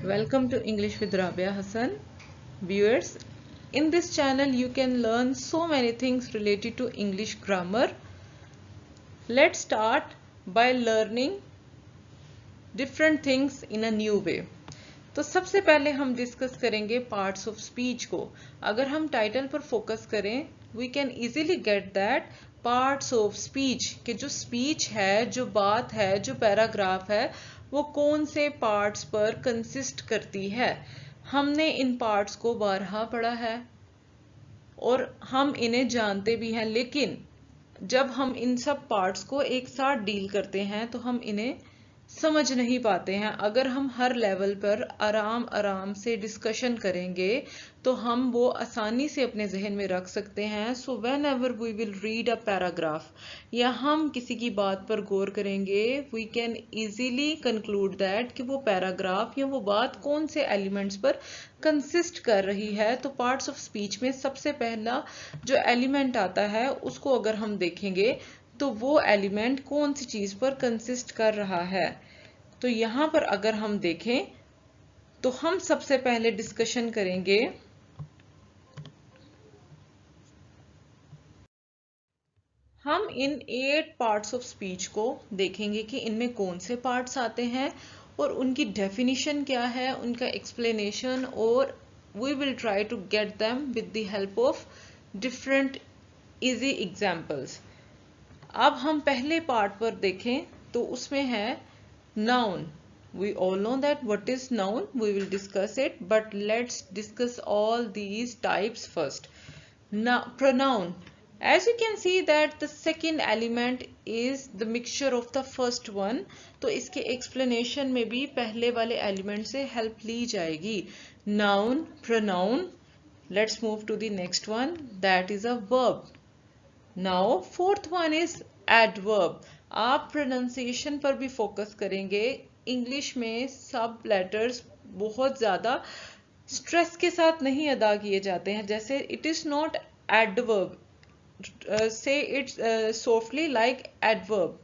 Welcome to English with Rabia Hassan. Viewers, in this channel you can learn so many things related to English grammar. Let's start by learning different things in a new way. तो सबसे पहले हम discuss करेंगे parts of speech को. अगर हम title पर focus करें, we can easily get that parts of speech कि जो स्पीच है, जो बात है, जो पैराग्राफ है, वो कौन से पार्ट्स पर कंसिस्ट करती है. हमने इन पार्ट्स को बारहा पढ़ा है और हम इन्हें जानते भी हैं, लेकिन जब हम इन सब पार्ट्स को एक साथ डील करते हैं तो हम इन्हें समझ नहीं पाते हैं. अगर हम हर लेवल पर आराम आराम से डिस्कशन करेंगे तो हम वो आसानी से अपने जहन में रख सकते हैं. So whenever we will read a paragraph या हम किसी की बात पर गौर करेंगे, we can easily conclude that कि वो पैराग्राफ या वो बात कौन से एलिमेंट्स पर कंसिस्ट कर रही है. तो पार्ट्स ऑफ स्पीच में सबसे पहला जो एलिमेंट आता है उसको अगर हम देखेंगे तो वो एलिमेंट कौन सी चीज पर कंसिस्ट कर रहा है. तो यहां पर अगर हम देखें तो हम सबसे पहले डिस्कशन करेंगे हम इन 8 पार्ट्स ऑफ स्पीच को देखेंगे कि इनमें कौन से पार्ट्स आते हैं और उनकी डेफिनेशन क्या है, उनका एक्सप्लेनेशन, और we will try to get them with the help of different easy examples. अब हम पहले पार्ट पर देखें तो उसमें है noun. We all know that what is noun. We will discuss it, but let's discuss all these types first. Now, pronoun. As you can see that the second element is the mixture of the first one. तो इसके explanation में भी पहले वाले element से help ली जाएगी. Noun, pronoun. Let's move to the next one. That is a verb. Now fourth one is adverb. आप pronunciation पर भी फोकस करेंगे. इंग्लिश में सब लेटर्स बहुत ज्यादा स्ट्रेस के साथ नहीं अदा किए जाते हैं. जैसे it is not adverb, say it's softly like adverb.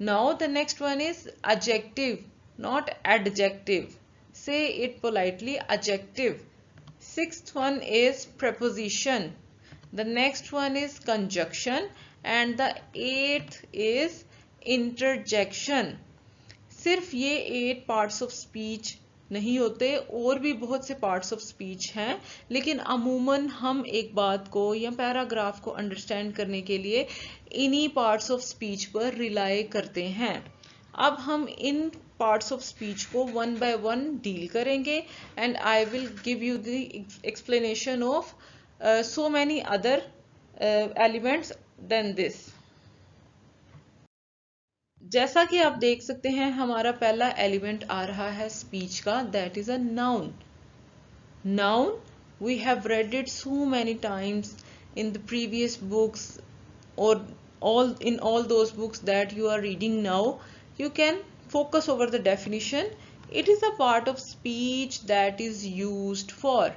Now the next one is adjective, not adjective. Say it politely adjective. Sixth one is preposition. The next one is conjunction, and the eighth is interjection. सिर्फ ये 8 parts of speech नहीं होते, और भी बहुत से parts of speech हैं, लेकिन अमूमन हम एक बात को या पैराग्राफ को अंडरस्टैंड करने के लिए इन्हीं parts of speech पर रिलाई करते हैं. अब हम इन parts of speech को one by one डील करेंगे, and I will give you the explanation of so many other elements than this. जैसा कि आप देख सकते हैं हमारा पहला एलिमेंट आ रहा है स्पीच का, that is a noun. Noun, we have read it so many times in the previous books, or in all those books that you are reading now. You can focus over the definition. It is a part of speech that is used for.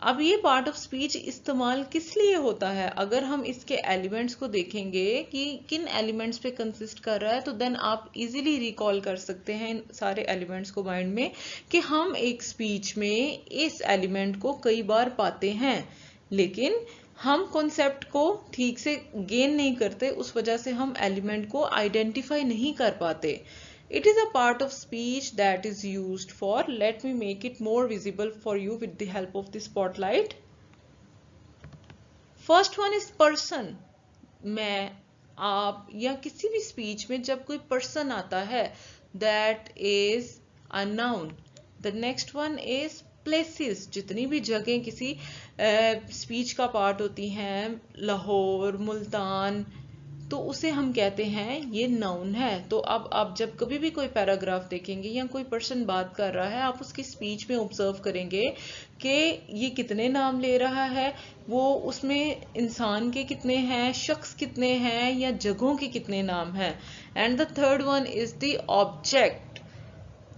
अब ये part of speech इस्तेमाल किस लिए होता है, अगर हम इसके एलिमेंट्स को देखेंगे कि किन एलिमेंट्स पे कंसिस्ट कर रहा है, तो देन आप इजीली रिकॉल कर सकते हैं इन सारे एलिमेंट्स को माइंड में कि हम एक स्पीच में इस एलिमेंट को कई बार पाते हैं, लेकिन हम कॉन्सेप्ट को ठीक से गेन नहीं करते, उस वजह से हम एलिमेंट को आइडेंटिफाई नहीं कर पाते. It is a part of speech that is used for. Let me make it more visible for you with the help of the spotlight. First one is person. मैं, आप या किसी भी स्पीच में जब कोई पर्सन आता है, that is a noun. The next one is places. जितनी भी जगह किसी स्पीच का पार्ट होती हैं, लाहौर, मुल्तान, तो उसे हम कहते हैं ये नाउन है. तो अब आप जब कभी भी कोई पैराग्राफ देखेंगे या कोई पर्सन बात कर रहा है, आप उसकी स्पीच में ऑब्जर्व करेंगे कि ये कितने नाम ले रहा है, वो उसमें इंसान के कितने हैं, शख्स कितने हैं, या जगहों के कितने नाम हैं. And the third one is the object.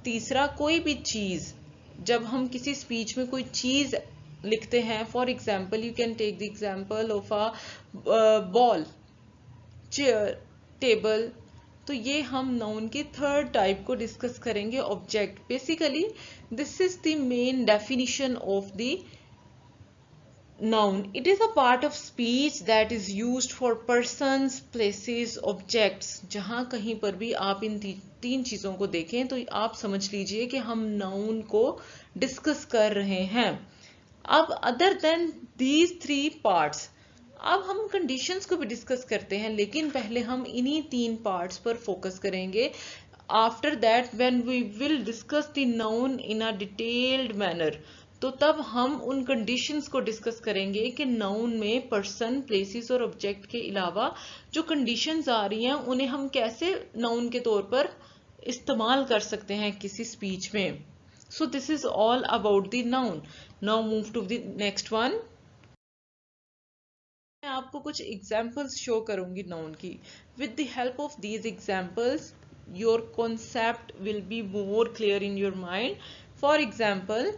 तीसरा, कोई भी चीज. जब हम किसी स्पीच में कोई चीज लिखते हैं, for example you can take the example of a ball, chair, table. तो ये हम नाउन के थर्ड टाइप को डिस्कस करेंगे, object. Basically this is the main definition of the noun. It is a part of speech that is used for persons, places, objects. जहां कहीं पर भी आप इन तीन चीजों को देखें तो आप समझ लीजिए कि हम नाउन को डिस्कस कर रहे हैं। अब other than these three parts, अब हम कंडीशंस को भी डिस्कस करते हैं, लेकिन पहले हम इन्हीं तीन पार्ट्स पर फोकस करेंगे। After that when we will discuss the noun in a detailed manner, तो तब हम उन कंडीशंस को डिस्कस करेंगे कि नाउन में पर्सन, प्लेसेस और ऑब्जेक्ट के अलावा जो कंडीशंस आ रही हैं उन्हें हम कैसे नाउन के तौर पर इस्तेमाल कर सकते हैं किसी स्पीच में। So this is all about the noun. Now move to the next one. मैं आपको कुछ एग्जाम्पल्स शो करूंगी नाउन की। With the help of these examples your concept will be more clear in your mind. For example,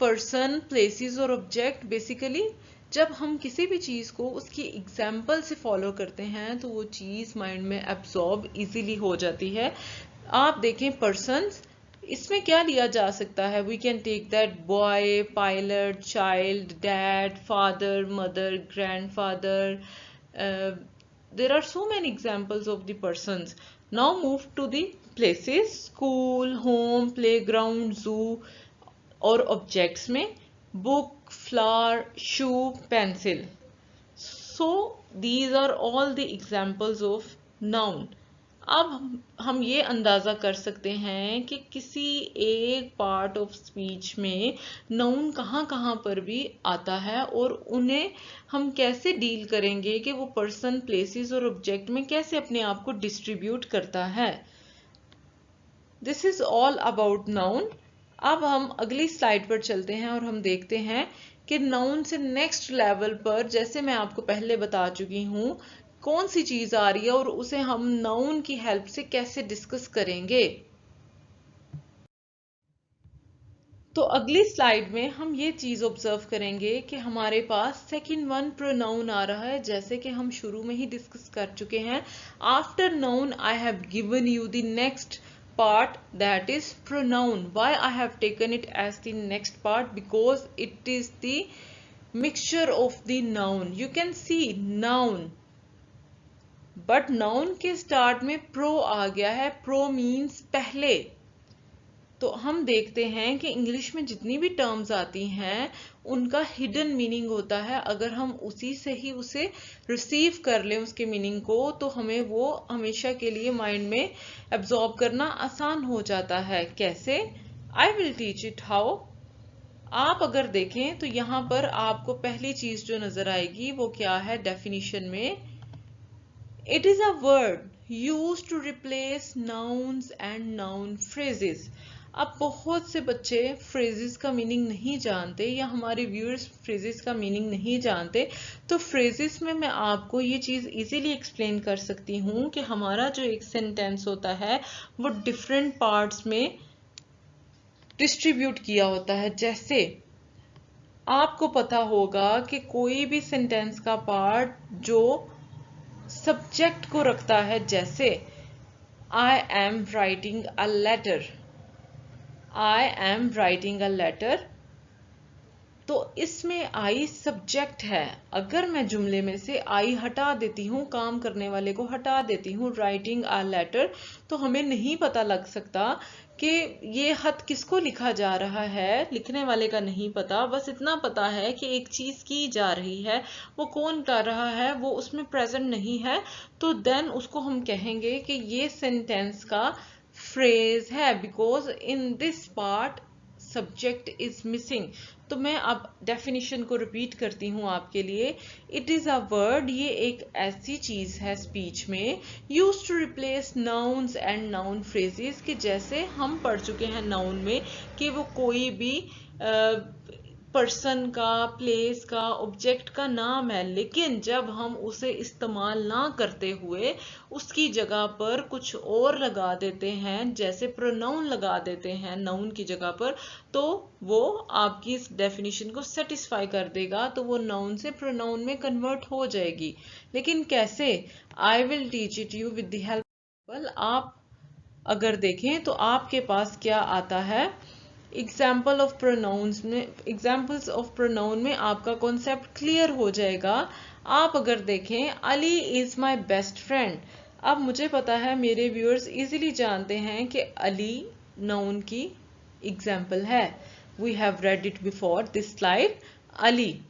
person, places और object. Basically जब हम किसी भी चीज को उसकी एग्जाम्पल से फॉलो करते हैं तो वो चीज माइंड में एब्सॉर्ब इजीली हो जाती है। आप देखें पर्सन्स, इसमें क्या लिया जा सकता है? We can take that boy, pilot, child, dad, father, mother, grandfather. There are so many examples of the persons. Now move to the places, school, home, playground, zoo. और ऑब्जेक्ट्स में book, flower, shoe, pencil. So these are all the examples of noun. अब हम ये अंदाजा कर सकते हैं कि किसी एक पार्ट ऑफ स्पीच में नाउन कहाँ कहाँ पर भी आता है और उन्हें हम कैसे डील करेंगे कि वो पर्सन, प्लेसेस और ऑब्जेक्ट में कैसे अपने आप को डिस्ट्रीब्यूट करता है। This is all about noun. अब हम अगली स्लाइड पर चलते हैं और हम देखते हैं कि नाउन से नेक्स्ट लेवल पर, जैसे मैं आपको पहले बता चुकी हूं, कौन सी चीज आ रही है और उसे हम नाउन की हेल्प से कैसे डिस्कस करेंगे। तो अगली स्लाइड में हम ये चीज ऑब्जर्व करेंगे कि हमारे पास सेकंड वन प्रोनाउन आ रहा है, जैसे कि हम शुरू में ही डिस्कस कर चुके हैं। After noun I have given you the next part, that is pronoun. Why I have taken it as the next part? Because it is the mixture of the noun. You can see noun, but noun के start में pro आ गया है। pro means पहले। तो हम देखते हैं कि इंग्लिश में जितनी भी टर्म्स आती हैं उनका हिडन मीनिंग होता है। अगर हम उसी से ही उसे रिसीव कर लें उसके मीनिंग को, तो हमें वो हमेशा के लिए माइंड में एब्जॉर्ब करना आसान हो जाता है। कैसे? I will teach it how. आप अगर देखें तो यहाँ पर आपको पहली चीज जो नजर आएगी वो क्या है डेफिनेशन में? It is a word used to replace nouns and noun phrases. अब बहुत से बच्चे फ्रेजेस का मीनिंग नहीं जानते, या हमारे व्यूअर्स फ्रेजेस का मीनिंग नहीं जानते। तो फ्रेजेस में मैं आपको ये चीज इजीली एक्सप्लेन कर सकती हूँ कि हमारा जो एक सेंटेंस होता है वो डिफरेंट पार्ट्स में डिस्ट्रीब्यूट किया होता है। जैसे आपको पता होगा कि कोई भी सेंटेंस का पार्ट जो सब्जेक्ट को रखता है, जैसे I am writing a letter, I am writing a letter, तो इसमें आई सब्जेक्ट है। अगर मैं जुमले में से आई हटा देती हूँ, काम करने वाले को हटा देती हूँ, राइटिंग अ लेटर, तो हमें नहीं पता लग सकता कि ये खत किसको लिखा जा रहा है। लिखने वाले का नहीं पता, बस इतना पता है कि एक चीज की जा रही है, वो कौन कर रहा है वो उसमें प्रेजेंट नहीं है। तो देन उसको हम कहेंगे कि ये सेंटेंस का फ्रेज है, because in this part subject is missing. तो मैं अब डेफिनेशन को रिपीट करती हूँ आपके लिए। इट इज अ वर्ड, ये एक ऐसी चीज है स्पीच में, use to replace nouns and noun phrases, कि जैसे हम पढ़ चुके हैं नाउन में कि वो कोई भी पर्सन का, प्लेस का, ऑब्जेक्ट का नाम है, लेकिन जब हम उसे इस्तेमाल ना करते हुए उसकी जगह पर कुछ और लगा देते हैं, जैसे प्रोनाउन लगा देते हैं नाउन की जगह पर, तो वो आपकी इस डेफिनेशन को सेटिस्फाई कर देगा, तो वो नाउन से प्रोनाउन में कन्वर्ट हो जाएगी। लेकिन कैसे? I will teach it you with the help. आप अगर देखें तो आपके पास क्या आता है, एग्जाम्पल ऑफ प्रोनाउंस में, एग्जाम्पल्स ऑफ प्रोनाउन में आपका कॉन्सेप्ट क्लियर हो जाएगा। आप अगर देखें Ali is my best friend, अब मुझे पता है मेरे व्यूअर्स इजीली जानते हैं कि अली नाउन की एग्जाम्पल है। We have read it before this slide. Ali,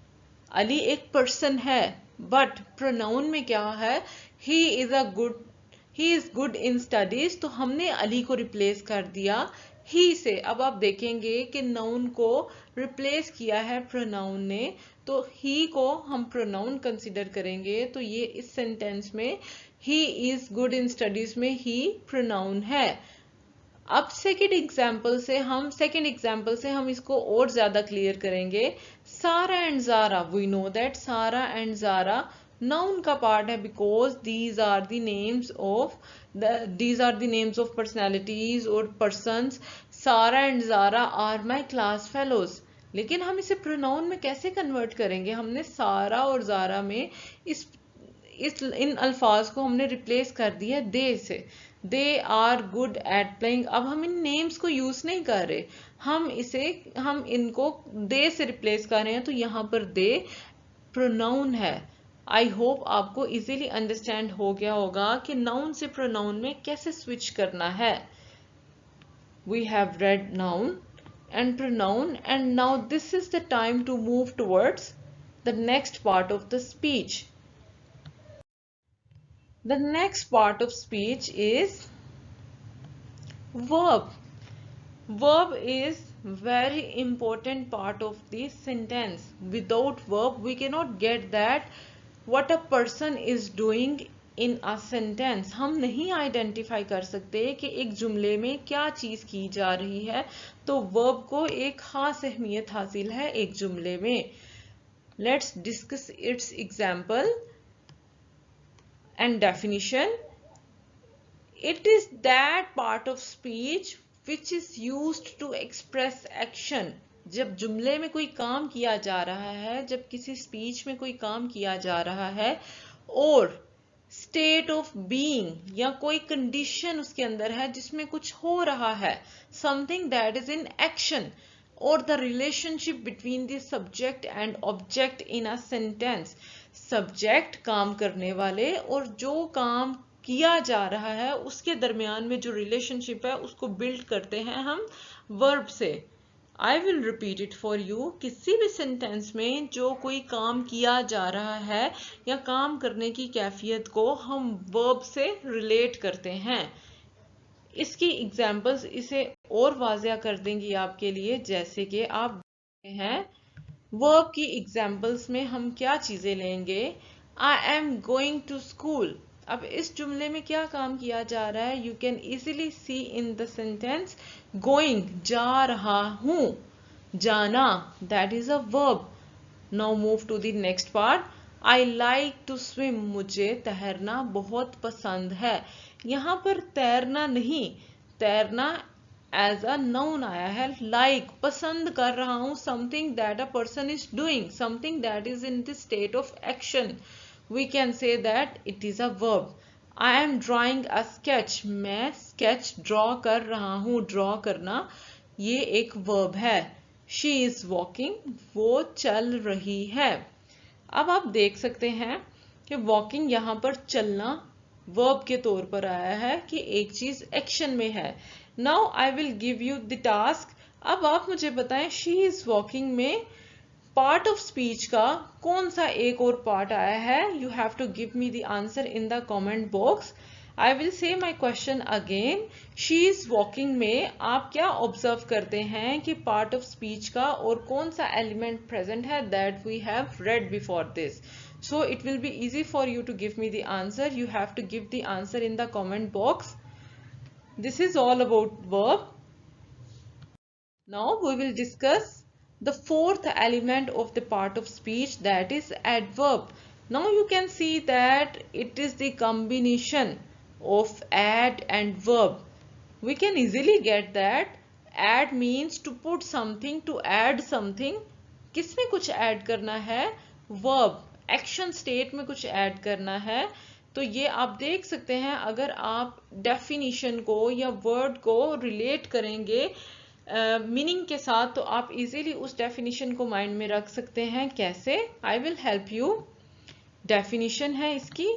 Ali एक पर्सन है, बट प्रोनाउन में क्या है, he is a good, he is good in studies, तो हमने अली को रिप्लेस कर दिया ही से। अब आप देखेंगे कि नाउन को रिप्लेस किया है प्रोनाउन ने, तो ही को हम प्रोनाउन कंसिडर करेंगे, तो ये इस सेंटेंस में ही इज गुड इन स्टडीज में ही प्रोनाउन है। अब सेकेंड एग्जाम्पल से हम इसको और ज्यादा क्लियर करेंगे। Sara and Zara, we know that Sara and Zara noun का पार्ट है, because these are the names of personalities और persons. Sara and Zara are my class fellows, लेकिन हम इसे प्रोनाउन में कैसे कन्वर्ट करेंगे? हमने सारा और जारा में इन अल्फाज को हमने रिप्लेस कर दिया दे से। They are good at playing, अब हम इन नेम्स को यूज नहीं कर रहे, हम इनको दे से रिप्लेस कर रहे हैं, तो यहाँ पर दे प्रोनाउन है। आई होप आपको इजीली अंडरस्टैंड हो गया होगा कि नाउन से प्रोनाउन में कैसे स्विच करना है। We have read noun and pronoun, and now this is the time to move towards the next part of the speech. The next part of speech is verb. Verb is very important part of the sentence. Without verb we cannot get that what a person is doing in a sentence. हम नहीं identify कर सकते कि एक जुमले में क्या चीज की जा रही है, तो वर्ब को एक खास अहमियत हासिल है एक जुमले में। Let's discuss its example and definition. It is that part of speech which is used to express action. जब जुमले में कोई काम किया जा रहा है, जब किसी स्पीच में कोई काम किया जा रहा है और स्टेट ऑफ बीइंग या कोई कंडीशन उसके अंदर है जिसमें कुछ हो रहा है, something that is in action, और the relationship between the subject and object in a sentence. Subject काम करने वाले और जो काम किया जा रहा है उसके दरमियान में जो रिलेशनशिप है उसको बिल्ड करते हैं हम वर्ब से। I will repeat it for you. किसी भी सेंटेंस में जो कोई काम किया जा रहा है या काम करने की कैफियत को हम वर्ब से रिलेट करते हैं। इसकी एग्जाम्पल्स इसे और वाज़िया कर देंगी आपके लिए। जैसे कि आप देखते हैं वर्ब की एग्जाम्पल्स में हम क्या चीजें लेंगे। I am going to school, अब इस जुमले में क्या काम किया जा रहा है? You can easily see in the sentence going, जा रहा हूं, जाना, that is a verb. Now move to the next part. I like to swim, मुझे तैरना बहुत पसंद है। यहां पर तैरना नहीं, तैरना एज अ नाउन आया है। लाइक, पसंद कर रहा हूं, something that a person is doing, something that is in the state of action, we can say that it is a verb. I am drawing a sketch, मैं sketch draw कर रहा हूँ। draw करना ये एक verb है। she is walking, वो चल रही है। अब आप देख सकते हैं कि walking यहाँ पर चलना verb के तौर पर आया है कि एक चीज एक्शन में है। Now I will give you the task. अब आप मुझे बताएं she is walking में पार्ट ऑफ स्पीच का कौन सा एक और पार्ट आया है? You have to give me the answer in the comment box. I will say my question again. She is walking में आप क्या ऑब्जर्व करते हैं कि पार्ट ऑफ स्पीच का और कौन सा एलिमेंट प्रेजेंट है? That we have read before this. So it will be easy for you to give me the answer. You have to give the answer in the comment box. This is all about verb. Now we will discuss the fourth element of the part of speech, that is adverb. Now you can see that it is the combination of add and verb. We can easily get that add means to put something, to add something. किसमें कुछ add करना है? verb, action state में कुछ add करना है। तो ये आप देख सकते हैं, अगर आप डेफिनेशन को या वर्ड को रिलेट करेंगे मीनिंग के साथ, तो आप इजीली उस डेफिनेशन को माइंड में रख सकते हैं। कैसे? I will help you. Definition है इसकी,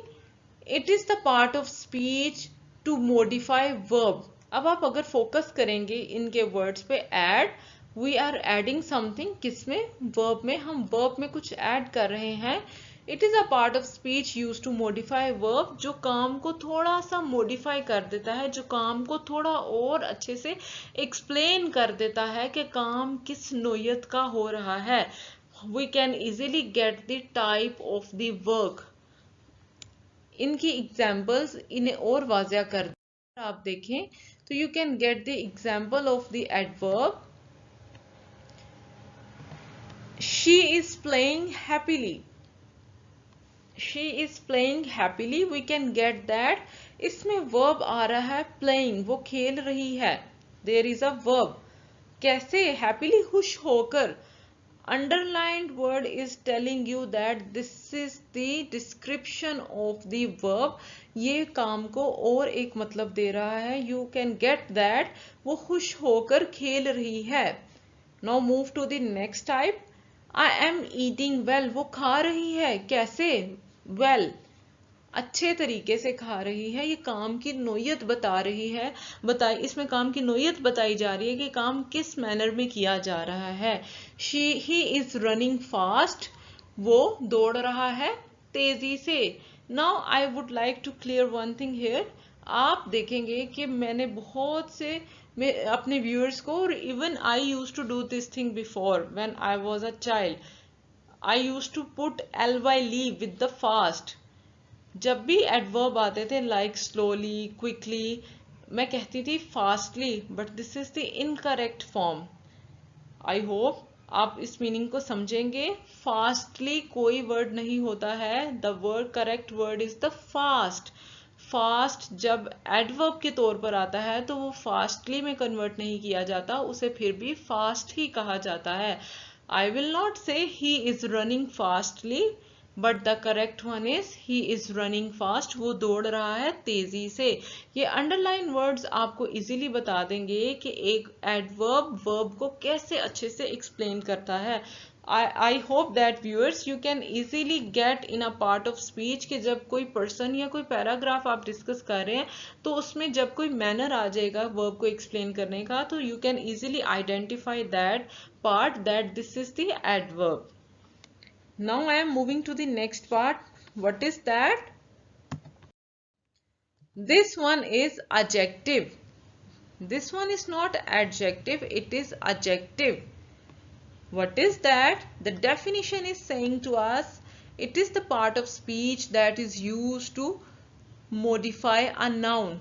it is the part of speech to modify verb. अब आप अगर फोकस करेंगे इनके वर्ड्स पे, add, we are adding something, किसमें? वर्ब में। हम वर्ब में कुछ ऐड कर रहे हैं। It is a part of speech use to modify verb, जो काम को थोड़ा सा मॉडिफाई कर देता है, जो काम को थोड़ा और अच्छे से एक्सप्लेन कर देता है कि काम किस नोयत का हो रहा है। We can easily get the type of the work. इनकी एग्जाम्पल्स इन्हें और वाज़िया कर दें। आप देखें तो you can get the example of the adverb, she is playing happily. She is playing happily, we can get that. इसमें वर्ब आ रहा है प्लेइंग, वो खेल रही है। There is a verb. कैसे? हैप्पीली, खुश होकर। Underlined word is telling you that this is the description of the verb. ये काम को और एक मतलब दे रहा है। You can get that वो खुश होकर खेल रही है। Now move to the next type. I am eating well. वो खा रही है। कैसे? Well, अच्छे तरीके से खा रही है। ये काम की नोयत बता रही है, इसमें काम की नोयत बताई जा रही है कि काम किस मैनर में किया जा रहा है। ही इज रनिंग फास्ट, वो दौड़ रहा है तेजी से। Now I would like to clear one thing here. आप देखेंगे कि मैंने बहुत से अपने व्यूअर्स को, और even I use to do this thing before when I was a child, I use to put ly with the fast. जब भी एडवर्ब आते थे लाइक स्लोली, क्विकली, मैं कहती थी fastly, but this is the incorrect form. I hope आप इस meaning को समझेंगे। फास्टली कोई वर्ड नहीं होता है, the word correct word is the fast. Fast जब एडवर्ब के तौर पर आता है तो वो फास्टली में कन्वर्ट नहीं किया जाता, उसे फिर भी फास्ट ही कहा जाता है। आई विल नॉट से he is running fastly, but the correct one is he is running fast, वो दौड़ रहा है तेजी से। ये अंडरलाइन वर्ड्स आपको इजीली बता देंगे कि एक एडवर्ब वर्ब को कैसे अच्छे से एक्सप्लेन करता है। I hope that viewers you can easily get in a part of speech कि जब कोई पर्सन या कोई पैराग्राफ आप डिस्कस कर रहे हैं तो उसमें जब कोई मैनर आ जाएगा वर्ब को एक्सप्लेन करने का, तो you can easily identify that part that this is the adverb. Now I am moving to the next part. What is that? This one is adjective. This one is not adjective, it is adjective. What is that? The definition is saying to us, it is the part of speech that is used to modify a noun.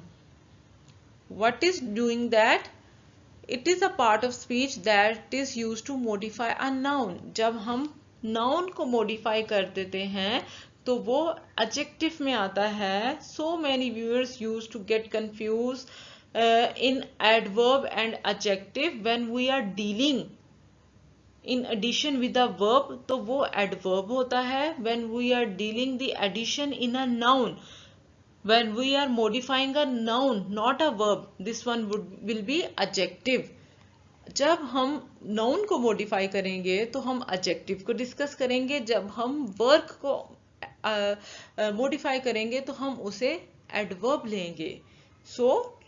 What is doing that? It is a part of speech that is used to modify a noun. जब हम noun को modify कर देते हैं तो वो adjective में आता है। So many viewers use to get confuse in adverb and adjective when we are dealing in addition with a verb, तो वो एडवर्ब होता है। When we are dealing the addition in a noun, when we are modifying a noun not a verb, this one will be adjective. जब हम noun को modify करेंगे तो हम एडजेक्टिव को डिस्कस करेंगे, जब हम वर्क को मॉडिफाई करेंगे तो हम उसे एडवर्ब लेंगे। So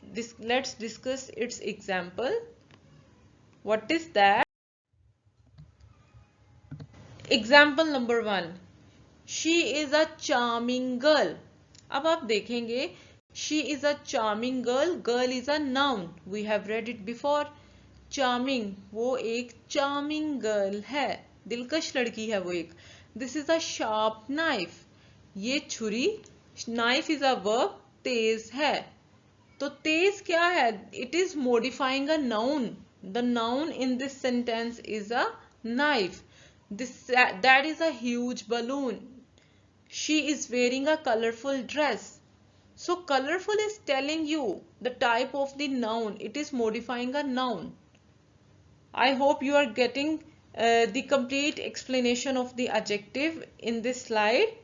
let's discuss it's example. What is that? Example number 1, she is a charming girl. अब आप देखेंगे she is a charming girl, girl is a noun, we have read it before. charming वो एक charming girl है, दिलकश लड़की है वो एक। this is a sharp knife, ये छुरी, knife is a verb, तेज है। तो तेज क्या है? it is modifying a noun, the noun in this sentence is a knife. That is a huge balloon. She is wearing a colorful dress. So colorful is telling you the type of the noun. It is modifying a noun. I hope you are getting the complete explanation of the adjective in this slide.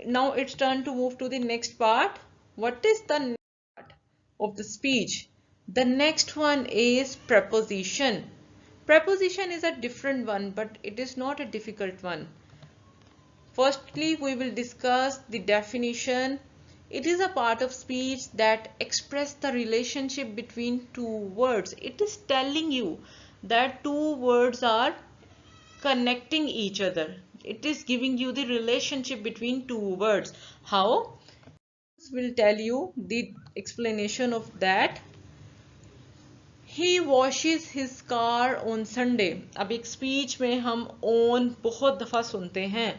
Now it's turn to move to the next part. What is the next part of the speech? The next one is preposition. Preposition is a different one, but it is not a difficult one. Firstly, we will discuss the definition. It is a part of speech that expresses the relationship between two words. It is telling you that two words are connecting each other. It is giving you the relationship between two words. How? Will tell you the explanation of that. He washes his car on Sunday. अब एक speech में हम on बहुत दफ़ा सुनते हैं,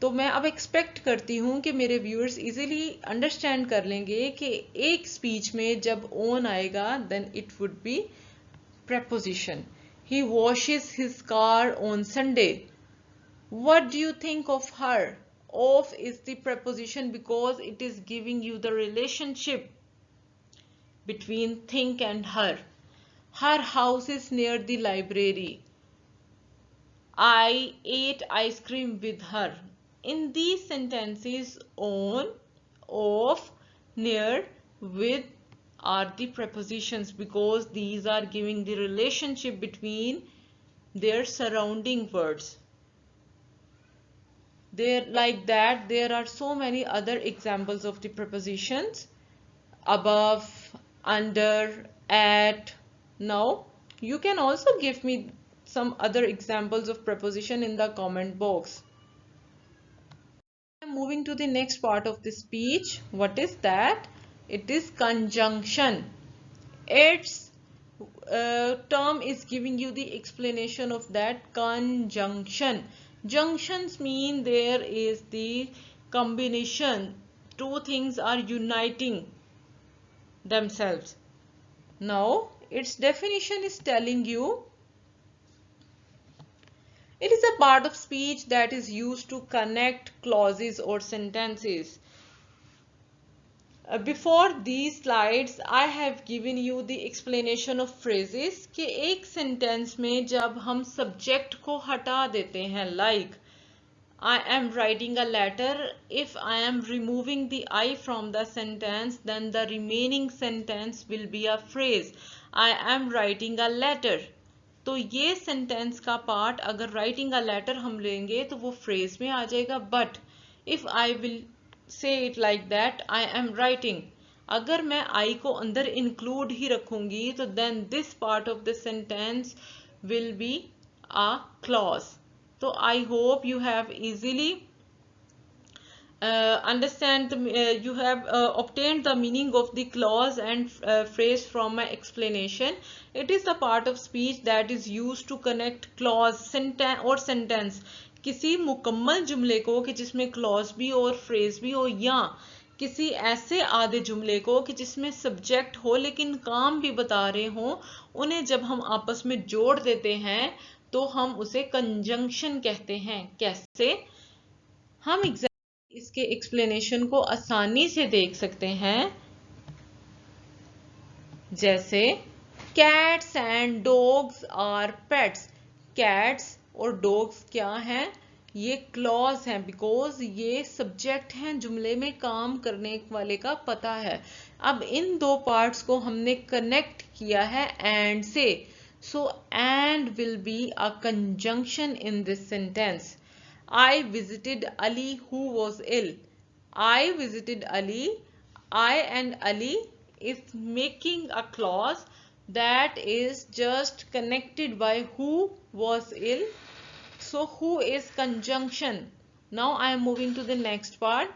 तो मैं अब एक्सपेक्ट करती हूँ कि मेरे व्यूअर्स इजीली अंडरस्टैंड कर लेंगे कि एक स्पीच में जब on आएगा then it would be preposition. He washes his car on Sunday. What do you think of her? Of is the preposition because it is giving you the relationship between think and her. Her house is near the library. I ate ice cream with her. In these sentences, on, of, near, with are the prepositions because these are giving the relationship between their surrounding words. There, like that, there are so many other examples of the prepositions: above, under, at. Now you can also give me some other examples of preposition in the comment box. I'm moving to the next part of the speech. What is that? It is conjunction. Its term is giving you the explanation of that conjunction. Junctions mean there is the combination. Two things are uniting themselves. Now, its definition is telling you it is a part of speech that is used to connect clauses or sentences. Before these slides, I have given you the explanation of phrases कि एक sentence में जब हम subject को हटा देते हैं, like I am writing a letter. If I am removing the I from the sentence, then the remaining sentence will be a phrase. I am writing a letter. तो ये sentence का part अगर writing a letter हम लेंगे तो वो phrase में आ जाएगा. But if I will say it like that, I am writing. अगर मैं I को अंदर include ही रखूंगी तो then this part of the sentence will be a clause. So I hope you have easily you have obtained the meaning of the clause and phrase from my explanation. It is a part of speech that is used to connect clause, sentence or sentence. किसी मुकम्मल जुमले को कि जिसमें clause भी और phrase भी हो, या किसी ऐसे आधे जुमले को कि जिसमें सब्जेक्ट हो लेकिन काम भी बता रहे हो, उन्हें जब हम आपस में जोड़ देते हैं तो हम उसे कंजंक्शन कहते हैं. कैसे? हम इसके एक्सप्लेनेशन को आसानी से देख सकते हैं. जैसे cats and dogs are pets. Cats और dogs क्या हैं? ये क्लॉज हैं बिकॉज ये सब्जेक्ट हैं, जुमले में काम करने वाले का पता है. अब इन दो पार्ट्स को हमने कनेक्ट किया है एंड से, so and will be a conjunction in this sentence. I visited Ali who was ill. I visited Ali. I and Ali is making a clause that is just connected by who was ill. So who is conjunction. Now I am moving to the next part.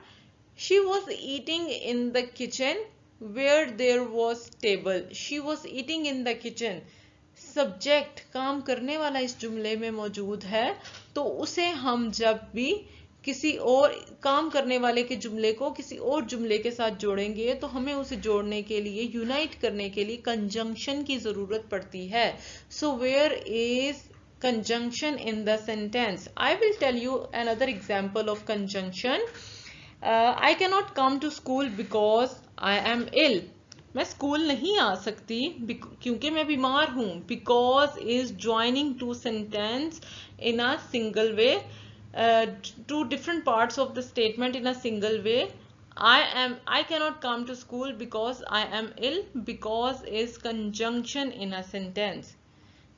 She was eating in the kitchen where there was table. She was eating in the kitchen. Subject काम करने वाला इस जुमले में मौजूद है, तो उसे हम जब भी किसी और काम करने वाले के जुमले को किसी और जुमले के साथ जोड़ेंगे तो हमें उसे जोड़ने के लिए, यूनाइट करने के लिए कंजंक्शन की जरूरत पड़ती है. So where is conjunction in the sentence? I will tell you another example of conjunction. I cannot come to school because I am ill. मैं स्कूल नहीं आ सकती क्योंकि मैं बीमार हूँ. Because is joining two sentence in a single way. two different parts of the statement in a single way. I cannot come to school because I am ill. Because is conjunction in a sentence.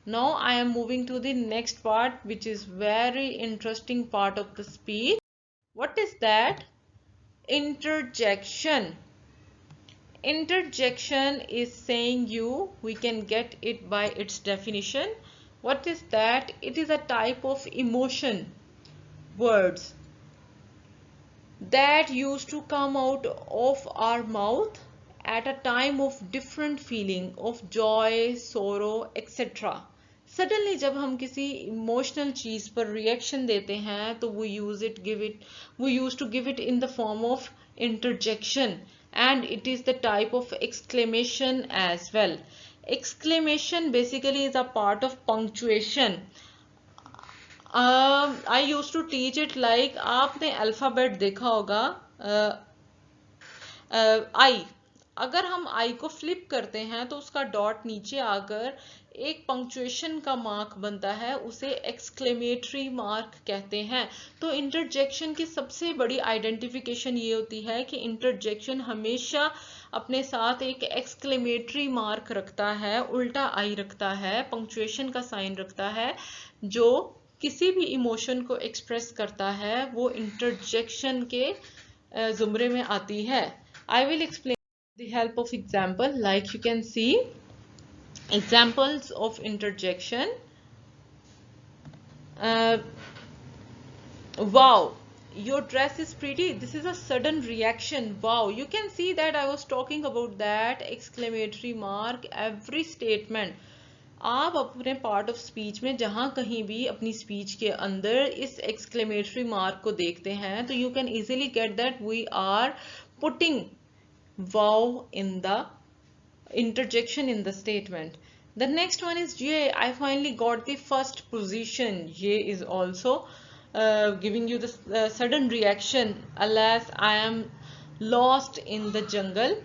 Now I am moving to the next part, which is very interesting part of the speech. What is that? Interjection. Interjection is saying you, we can get it by its definition. What is that? It is a type of emotion, words that used to come out of our mouth at a time of different feeling of joy, sorrow, etc. Suddenly जब हम किसी emotional चीज पर reaction देते हैं तो we used to give it in the form of interjection, and it is the type of exclamation as well. Exclamation basically is a part of punctuation. I used to teach it like आपने alphabet देखा होगा आई. अगर हम आई को flip करते हैं तो उसका डॉट नीचे आकर एक पंक्चुएशन का मार्क बनता है, उसे एक्सक्लेमेटरी मार्क कहते हैं. तो इंटरजेक्शन की सबसे बड़ी आइडेंटिफिकेशन ये होती है कि इंटरजेक्शन हमेशा अपने साथ एक एक्सक्लेमेटरी मार्क रखता है, उल्टा आई रखता है, पंक्चुएशन का साइन रखता है, जो किसी भी इमोशन को एक्सप्रेस करता है, वो इंटरजेक्शन के जुमरे में आती है. I will explain with the help of example. Like you can see examples of interjection. Wow, your dress is pretty. This is a sudden reaction. Wow, you can see that I was talking about that exclamatory mark every statement. आप अपने part of speech में जहां कहीं भी अपनी speech के अंदर इस एक्सक्लेमेटरी मार्क को देखते हैं तो you can easily get that we are putting wow in the interjection in the statement. The next one is J. I finally got the first position. J is also giving you the sudden reaction. Alas, I am lost in the jungle.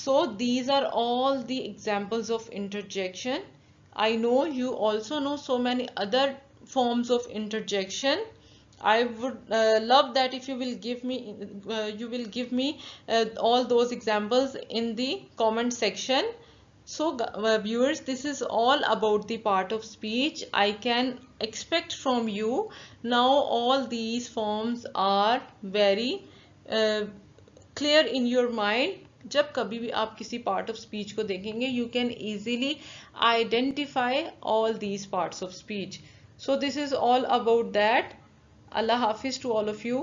So these are all the examples of interjection. I know you also know so many other forms of interjection. I would love that if you will give me all those examples in the comment section. So viewers, this is all about the part of speech. I can expect from you now all these forms are very clear in your mind. जब कभी भी आप किसी part of speech को देखेंगे you can easily identify all these parts of speech. So this is all about that. Allah Hafiz to all of you.